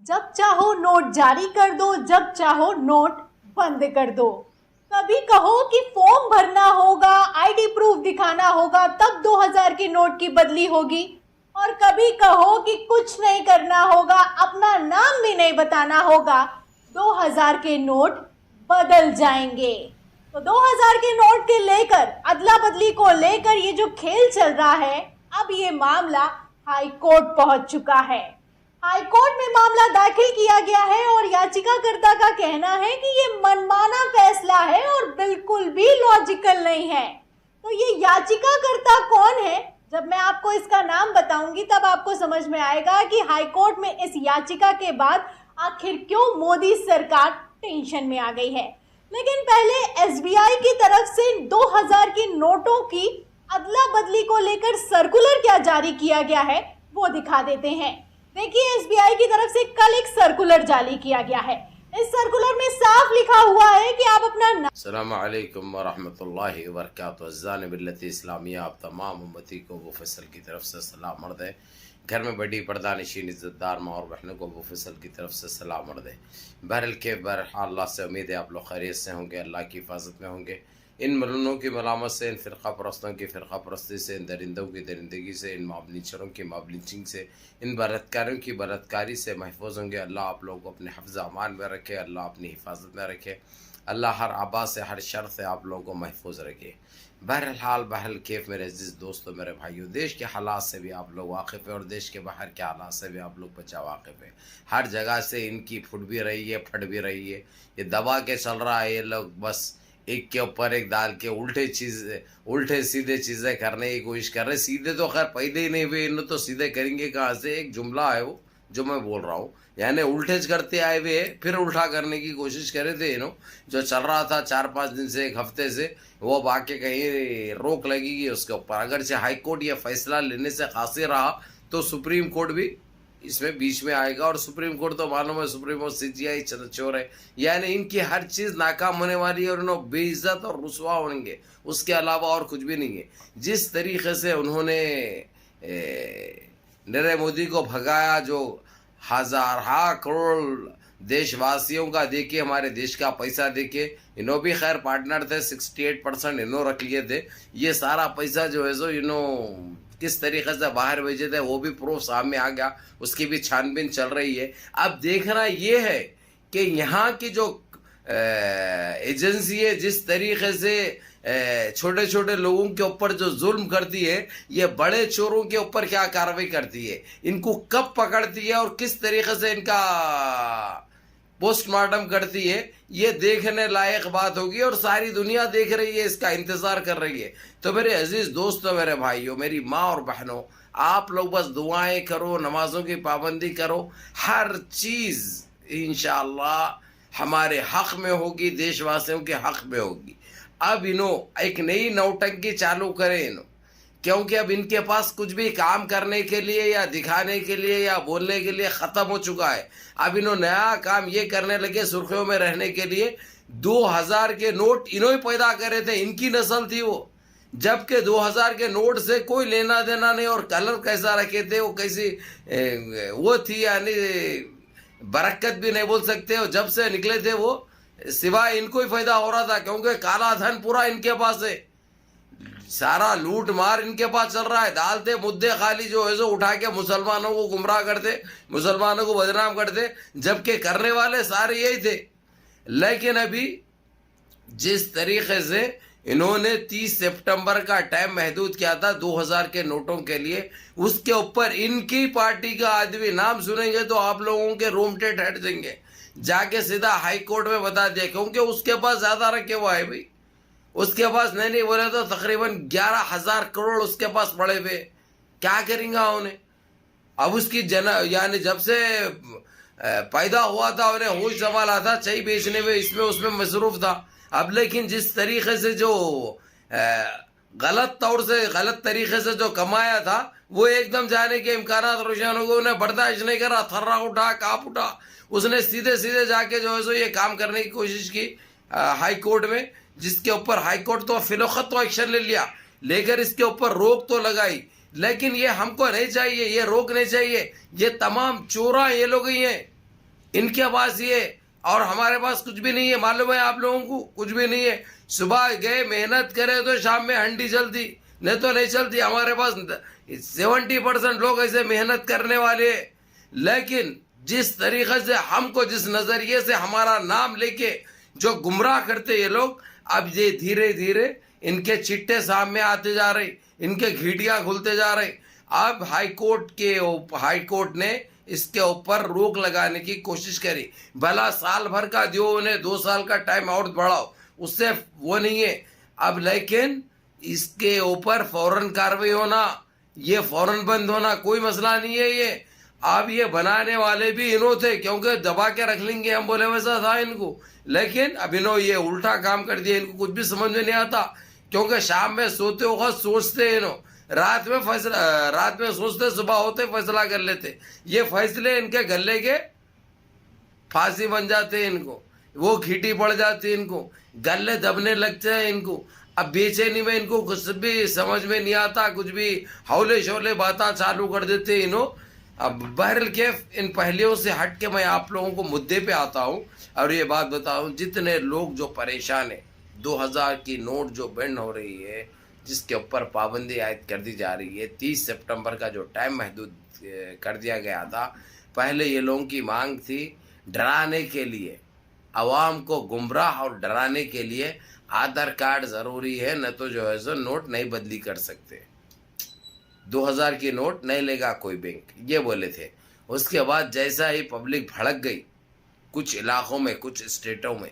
जब चाहो नोट जारी कर दो, जब चाहो नोट बंद कर दो। कभी कहो कि फॉर्म भरना होगा, आईडी प्रूफ दिखाना होगा, तब 2000 के नोट की बदली होगी। और कभी कहो कि कुछ नहीं करना होगा, अपना नाम भी नहीं बताना होगा, 2000 के नोट बदल जाएंगे। तो 2000 के नोट के लेकर, अदला बदली को लेकर ये जो खेल चल रहा है, अब ये मामला हाई कोर्ट पहुंच चुका है। हाई कोर्ट में मामला दाखिल किया गया है और याचिकाकर्ता का कहना है कि ये मनमाना फैसला है और बिल्कुल भी लॉजिकल नहीं है। तो ये याचिकाकर्ता कौन है? जब मैं आपको इसका नाम बताऊंगी तब आपको समझ में आएगा कि हाई कोर्ट में इस याचिका के बाद आखिर क्यों मोदी सरकार टेंशन में आ गई है। लेकिन पहले एसबीआई की तरफ से 2000 की नोटों की अदला बदली को लेकर सर्कुलर क्या जारी किया गया है वो दिखा देते हैं। देखिए, एसबीआई की तरफ से कल एक सर्कुलर जारी किया गया है। इस सर्कुलर में साफ लिखा हुआ है कि आप अपना अस्सलाम वालेकुम वरहमतुल्लाहि वबरकातुहू। अज़ान बिल्लती इस्लामिया, आप तमाम उम्मती को अबू फैसल की तरफ से सलाम अर्ज़ है। घर में बड़ी पर्दानशीन इज़्ज़तदार माँ और बहनों को अबू फैसल की तरफ से सलाम अर्ज़ है। बहरल के बहरहाल अल्लाह से उम्मीद है आप लोग खैरियत से होंगे, अल्लाह की हिफाजत में होंगे। इन मलूनों की मलामत से, इन फ़िरक़ा परस्तों की फ़िरक़ा परस्ती से, इन दरिंदों की दरिंदगी से, इन माबलिचरों की माबलिचिंग से, इन बलात्कारियों की बलात्कारी से महफूज होंगे। अल्लाह आप लोगों को अपने हिफ्ज़ अमान में रखे, अल्लाह अपनी हिफाजत में रखे, अल्लाह हर आबा से, हर शर से आप लोगों को महफूज रखे। बहरहाल बहल केफ़ मेरे अजीज़ दोस्तों, मेरे भाइयों, देश के हालात से भी आप लोग वाकिफ़ है और देश के बाहर के हालात से भी आप लोग बचा वाकिफ़ है। हर जगह से इनकी फुट भी रही है, फट भी रही है। ये दबा के चल रहा है। ये लोग बस एक के ऊपर एक डाल के उल्टे सीधे चीज़ें करने की कोशिश कर रहे। सीधे तो खैर पैदा ही नहीं हुए, इन्हों तो सीधे करेंगे कहाँ से। एक जुमला है वो जो मैं बोल रहा हूँ, यानी उल्टेज करते आए हुए फिर उल्टा करने की कोशिश करे थे। जो चल रहा था 4-5 दिन से, एक हफ्ते से, वो बाकी कहीं रोक लगेगी उसके ऊपर। अगर से हाई कोर्ट ये फैसला लेने से कासिर रहा तो सुप्रीम कोर्ट भी इसमें बीच में आएगा। और सुप्रीम कोर्ट तो मालूम है, सुप्रीम कोर्ट सीजीआई चोर है, यानी इनकी हर चीज़ नाकाम होने वाली है और उन्होंने बेइज्जत और रुसवा होंगे, उसके अलावा और कुछ भी नहीं है। जिस तरीके से उन्होंने नरेंद्र मोदी को भगाया, जो हज़ार करोड़ देशवासियों का देके, हमारे देश का पैसा देके, इन्हों भी खैर पार्टनर थे, 68% इन्हों रख लिए थे। ये सारा पैसा जो है सो इन्हों किस तरीके से बाहर भेजे थे वो भी प्रूफ सामने आ गया, उसकी भी छानबीन चल रही है। अब देखना ये है कि यहाँ की जो एजेंसी है, जिस तरीके से छोटे छोटे लोगों के ऊपर जो जुल्म करती है, ये बड़े चोरों के ऊपर क्या कार्रवाई करती है, इनको कब पकड़ती है और किस तरीके से इनका पोस्टमार्टम करती है, ये देखने लायक बात होगी। और सारी दुनिया देख रही है, इसका इंतज़ार कर रही है। तो मेरे अजीज़ दोस्तों, मेरे भाइयों, मेरी माँ और बहनों, आप लोग बस दुआएं करो, नमाजों की पाबंदी करो, हर चीज़ इंशाअल्लाह हमारे हक़ में होगी, देशवासियों के हक़ में होगी। अब एक नई नौटंकी चालू करें, क्योंकि अब इनके पास कुछ भी काम करने के लिए या दिखाने के लिए या बोलने के लिए ख़त्म हो चुका है। अब नया काम ये करने लगे सुर्खियों में रहने के लिए। 2000 के नोट इन्हों पैदा करे थे, इनकी नस्ल थी वो, जबकि 2000 के नोट से कोई लेना देना नहीं। और कलर कैसा रखे थे, वो कैसी वो थी, यानी बरकत भी नहीं बोल सकते। और जब से निकले थे वो, सिवाय इनको ही फायदा हो रहा था, क्योंकि काला धन पूरा इनके पास है, सारा लूट मार इनके पास चल रहा है। डालते मुद्दे खाली जो है सो उठा के मुसलमानों को गुमराह करते, मुसलमानों को बदनाम करते, जबकि करने वाले सारे यही थे। लेकिन अभी जिस तरीके से इन्होंने 30 सितंबर का टाइम महदूद किया था 2000 के नोटों के लिए, उसके ऊपर इनकी पार्टी का आदमी नाम सुनेंगे तो आप लोगों के रोमटेट हट जाएंगे। जाके सीधा हाई कोर्ट में बता दिया, क्योंकि उसके पास ज़्यादा रखे हुआ है भाई। उसके पास नहीं बोले तो तकरीबन 11,000 करोड़ उसके पास पड़े हुए, क्या करेंगे उन्हें। अब उसकी यानी जब से पैदा हुआ था उन्हें होश संभाला था, चाहिए बेचने में, इसमें उसमें मसरूफ था। अब लेकिन जिस तरीके से जो गलत तरीके से जो कमाया था, वो एकदम जाने के इम्कान रोशन हो गए। उन्हें बर्दाश्त नहीं करा, थर्रा उठा, काँप उठा, उसने सीधे सीधे जाके जो है सो ये काम करने की कोशिश की हाई कोर्ट में, जिसके ऊपर हाई कोर्ट तो फिलौखत तो एक्शन ले लिया, लेकर इसके ऊपर रोक तो लगाई। लेकिन ये हमको नहीं चाहिए, ये रोक नहीं चाहिए। ये तमाम चोरा ये लोग ही हैं, इनके पास ये, और हमारे पास कुछ भी नहीं है। मालूम है आप लोगों को, कुछ भी नहीं है। सुबह गए, मेहनत करे तो शाम में हंडी चलती, नहीं तो नहीं चलती। हमारे पास 70% लोग ऐसे मेहनत करने वाले हैं। लेकिन जिस तरीके से हमको, जिस नजरिए से हमारा नाम लेके जो गुमराह करते ये लोग, अब ये धीरे धीरे इनके चिट्टे सामने आते जा रहे, इनके घीटियां खुलते जा रहे। अब हाई कोर्ट ने इसके ऊपर रोक लगाने की कोशिश करी। भला साल भर का दियो उन्हें, 2 साल का टाइम आउट बढ़ाओ, उससे वो नहीं है अब। लेकिन इसके ऊपर फौरन कार्रवाई होना, ये फौरन बंद होना कोई मसला नहीं है। ये अब ये बनाने वाले भी इन्हों थे, क्योंकि दबा के रख लेंगे हम बोले वैसा था इनको। लेकिन अब इन्हों ये उल्टा काम कर दिया, इनको कुछ भी समझ में नहीं आता। क्योंकि शाम में सोते वक्त सोचते हैं इन्हों, रात में सोचते, सुबह होते फैसला कर लेते। ये फैसले इनके गले के फांसी बन जाते हैं इनको, वो घीटी पड़ जाती है इनको, गले दबने लगते हैं इनको। अब बेचैनी में इनको कुछ भी समझ में नहीं आता, कुछ भी हौले शौले बातें चालू कर देते हैं इन्हों। अब बहरल कैफ, इन पहलियों से हट के मैं आप लोगों को मुद्दे पे आता हूँ और ये बात बताऊँ, जितने लोग जो परेशान है, 2000 की नोट जो बैंड हो रही है, जिसके ऊपर पाबंदी आयद कर दी जा रही है, 30 सितंबर का जो टाइम महदूद कर दिया गया था। पहले ये लोगों की मांग थी डराने के लिए, आवाम को गुमराह और डराने के लिए आधार कार्ड ज़रूरी है, न तो जो है सो नोट नहीं बदली कर सकते, 2000 की नोट नहीं लेगा कोई बैंक, ये बोले थे। उसके बाद जैसा ही पब्लिक भड़क गई कुछ इलाकों में, कुछ स्टेटों में,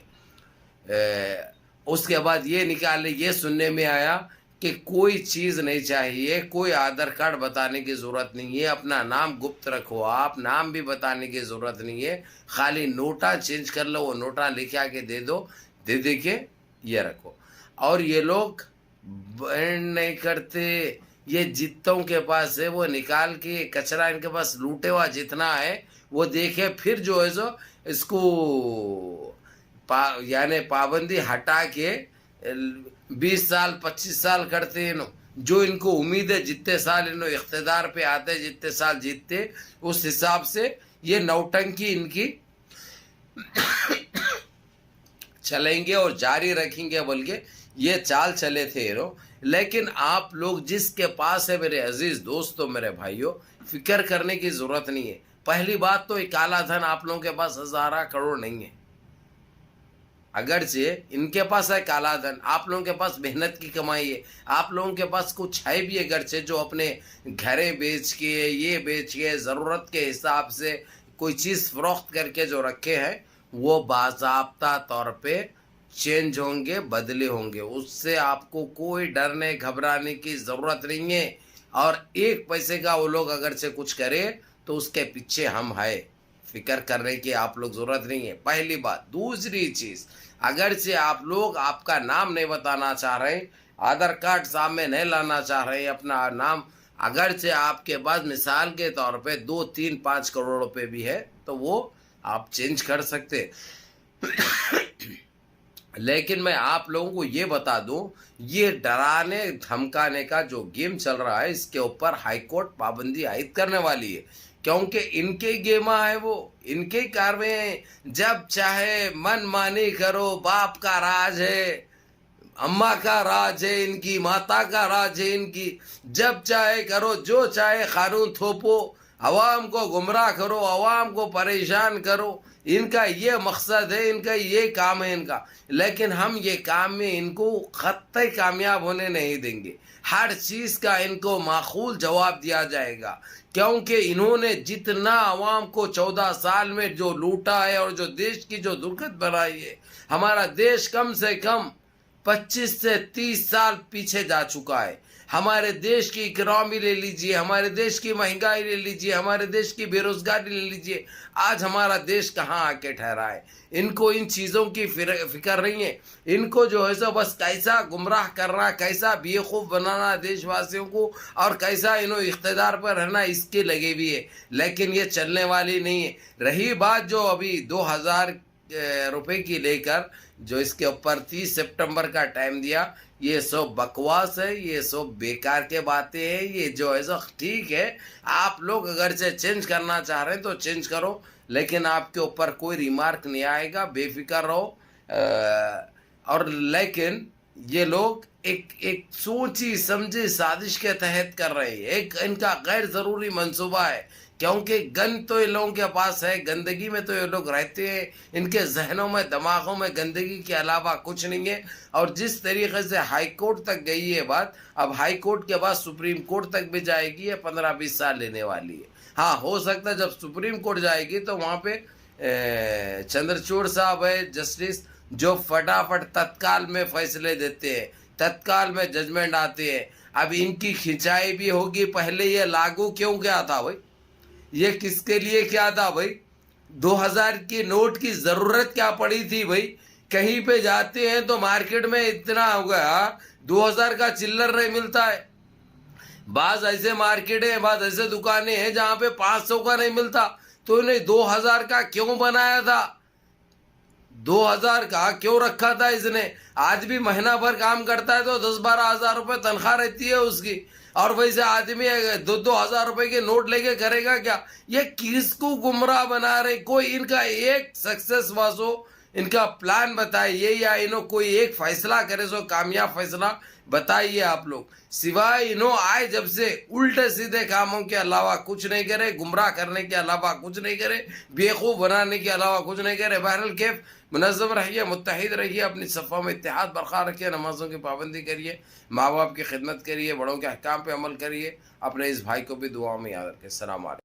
उसके बाद ये निकाले, ये सुनने में आया कि कोई चीज़ नहीं चाहिए, कोई आधार कार्ड बताने की ज़रूरत नहीं है, अपना नाम गुप्त रखो, आप नाम भी बताने की ज़रूरत नहीं है, खाली नोटा चेंज कर लो, वो नोटा लिखे आके दे दो, दे के ये रखो। और ये लोग बैंड नहीं करते, ये जितों के पास है वो निकाल के कचरा इनके पास लूटे हुआ जितना है वो देखे, फिर जो है सो इसको यानी पाबंदी हटा के 20 साल 25 साल करते हैं। जो इनको उम्मीद है जितने साल इन्हों इख्तिदार पे आते, जितने साल जीतते, उस हिसाब से ये नौटंकी इनकी चलेंगे और जारी रखेंगे बोल के ये चाल चले थे इन्हों। लेकिन आप लोग जिसके पास है मेरे अजीज दोस्तों, मेरे भाइयों, फिक्र करने की जरूरत नहीं है। पहली बात तो एक काला धन आप लोगों के पास 1000 करोड़ नहीं है, अगरचे इनके पास है काला धन, आप लोगों के पास मेहनत की कमाई है, आप लोगों के पास कुछ है भी, अगरचे जो अपने घरें बेच के, ये बेच के, ज़रूरत के हिसाब से कोई चीज़ फरोख्त करके जो रखे हैं, वो बाज़ाब्ता तौर पे चेंज होंगे, बदले होंगे। उससे आपको कोई डरने घबराने की ज़रूरत नहीं है। और 1 पैसे का वो लोग अगर से कुछ करे तो उसके पीछे हम है, फिक्र करने की आप लोग ज़रूरत नहीं है, पहली बात। दूसरी चीज़, अगर से आप लोग आपका नाम नहीं बताना चाह रहे, आधार कार्ड सामने नहीं लाना चाह रहे अपना नाम, अगर से आपके पास मिसाल के तौर पे 2, 3, 5 करोड़ रुपए भी है तो वो आप चेंज कर सकते। लेकिन मैं आप लोगों को ये बता दूं, ये डराने धमकाने का जो गेम चल रहा है, इसके ऊपर हाई कोर्ट पाबंदी आयद करने वाली है, क्योंकि इनके गेमा है, वो इनके कार्य हैं। जब चाहे मन मानी करो, बाप का राज है, अम्मा का राज है, इनकी माता का राज है इनकी, जब चाहे करो, जो चाहे कानून थोपो, अवाम को गुमराह करो, अवाम को परेशान करो, इनका ये मकसद है, इनका ये काम है इनका। लेकिन हम ये काम में इनको कतई कामयाब होने नहीं देंगे, हर चीज़ का इनको माकूल जवाब दिया जाएगा, क्योंकि इन्होंने जितना अवाम को 14 साल में जो लूटा है और जो देश की जो दुर्गत बनाई है, हमारा देश कम से कम 25 से 30 साल पीछे जा चुका है। हमारे देश की इकनॉमी ले लीजिए, हमारे देश की महंगाई ले लीजिए, हमारे देश की बेरोजगारी ले लीजिए, आज हमारा देश कहाँ आके ठहरा है। इनको इन चीज़ों की फिक्र नहीं है, इनको जो है सो बस कैसा गुमराह करना, कैसा बेवकूफ़ बनाना देशवासियों को, और कैसा इन्हों इख्तिदार पर रहना, इसके लगे भी है। लेकिन ये चलने वाली नहीं है। रही बात जो अभी 2000 रुपए की लेकर जो इसके ऊपर 30 सितंबर का टाइम दिया, ये सब बकवास है, ये सब बेकार के बातें हैं। ये जो है सो ठीक है, आप लोग अगर से चेंज करना चाह रहे हैं तो चेंज करो, लेकिन आपके ऊपर कोई रिमार्क नहीं आएगा, बेफिक्र रहो। और लेकिन ये लोग एक सोची समझी साजिश के तहत कर रहे हैं। एक इनका गैर जरूरी मंसूबा है, क्योंकि गन तो ये लोगों के पास है, गंदगी में तो ये लोग रहते हैं, इनके जहनों में दिमागों में गंदगी के अलावा कुछ नहीं है। और जिस तरीके से हाई कोर्ट तक गई है बात, अब हाई कोर्ट के बाद सुप्रीम कोर्ट तक भी जाएगी, ये 15-20 साल लेने वाली है। हाँ, हो सकता है जब सुप्रीम कोर्ट जाएगी तो वहाँ पे चंद्रचूड़ साहब है जस्टिस, जो फटाफट तत्काल में फैसले देते हैं, तत्काल में जजमेंट आते हैं। अब इनकी खिंचाई भी होगी। पहले ये लागू क्यों क्या था भाई, ये किसके लिए क्या था भाई? 2000 की नोट की जरूरत क्या पड़ी थी भाई? कहीं पे जाते हैं तो मार्केट में इतना हो गया, 2000 का चिल्लर नहीं मिलता है। बाज ऐसे मार्केट है, बाज ऐसे दुकानें हैं जहां पे 500 का नहीं मिलता। तो इन्हें 2000 का क्यों बनाया था? 2000 का क्यों रखा था इसने? आज भी महीना भर काम करता है तो 10-12 हजार रुपए तनख्वाह रहती है उसकी, और वैसे आदमी 2-2 हजार रुपए के नोट लेके करेगा क्या? ये किसको गुमराह बना रहे? कोई इनका एक सक्सेस वासो इनका प्लान बताइए, या इन्हों कोई एक फैसला करे सो कामयाब फैसला बताइए आप लोग। सिवाय इन्हों आए जब से उल्टे सीधे कामों के अलावा कुछ नहीं करे, गुमराह करने के अलावा कुछ नहीं करे, बेवकूफ बनाने के अलावा कुछ नहीं करे। बहरहाल कैफ मुनज़्ज़म रहिए, मुत्तहिद रहिए, अपनी सफ़ा में इत्तेहाद बरकरार रखिए, नमाज़ों की पाबंदी करिए, माँ बाप की खिदमत करिए, बड़ों के अहकाम पे अमल करिए, अपने इस भाई को भी दुआ में याद रखिए। अस्सलाम वालेकुम।